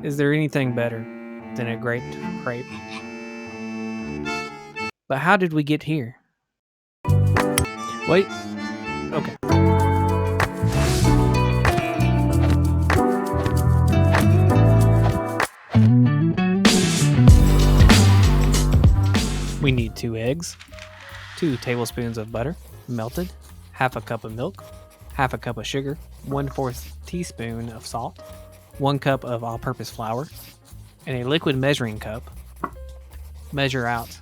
Is there anything better than a grape crepe? But how did we get here? Wait. Okay. We need 2 eggs, 2 tablespoons of butter, melted, half a cup of milk, half a cup of sugar, 1/4 teaspoon of salt, 1 cup of all-purpose flour, and a liquid measuring cup. Measure out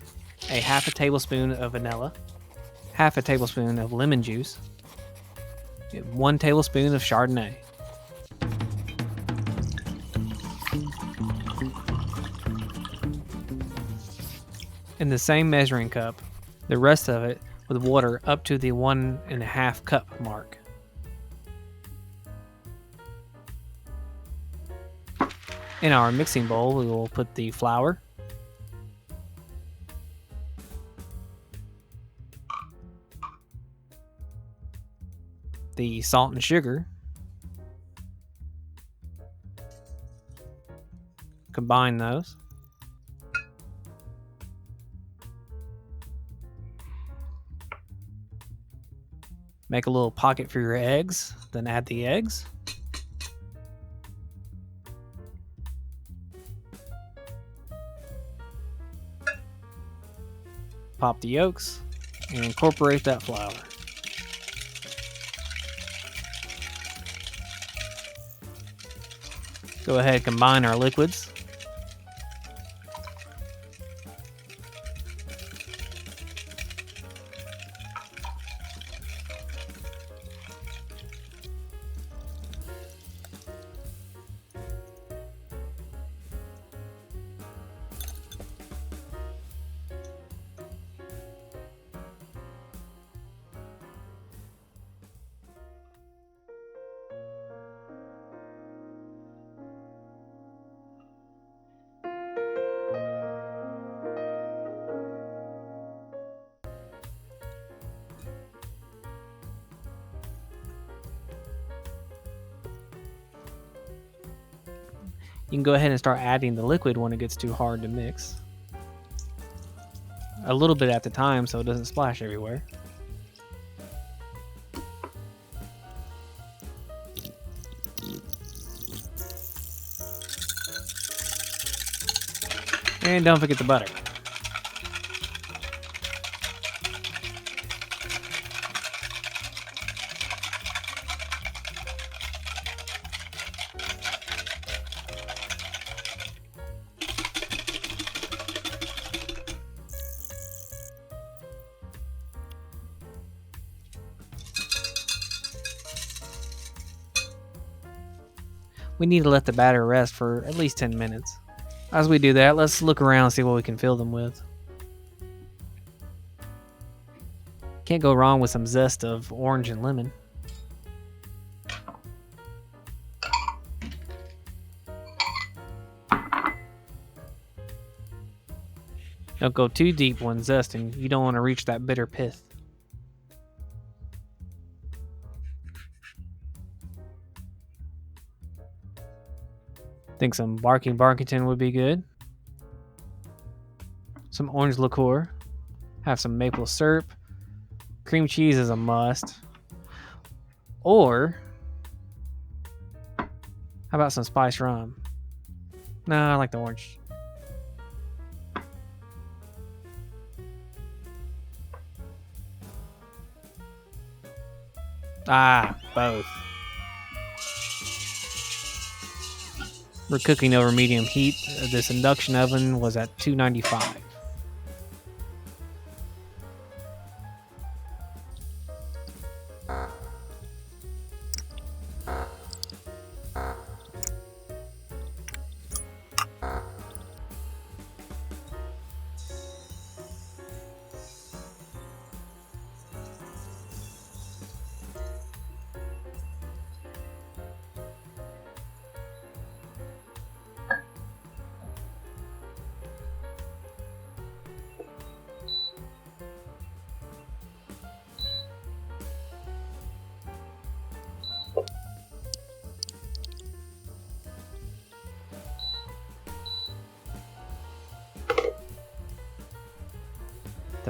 a half a tablespoon of vanilla, half a tablespoon of lemon juice, 1 tablespoon of Chardonnay. In the same measuring cup, the rest of it with water up to the 1.5 cup mark. In our mixing bowl, we will put the flour, the salt and sugar, combine those. Make a little pocket for your eggs, then add the eggs. Pop the yolks and incorporate that flour. Go ahead, combine our liquids. You can go ahead and start adding the liquid when it gets too hard to mix. A little bit at the time so it doesn't splash everywhere. And don't forget the butter. We need to let the batter rest for at least 10 minutes. As we do that, let's look around and see what we can fill them with. Can't go wrong with some zest of orange and lemon. Don't go too deep when zesting. You don't want to reach that bitter pith. Think some Barking Barkington would be good. Some orange liqueur. Have some maple syrup. Cream cheese is a must. Or, how about some spiced rum? No, I like the orange. Both. We're cooking over medium heat. This induction oven was at 295.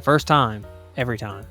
The first time, every time.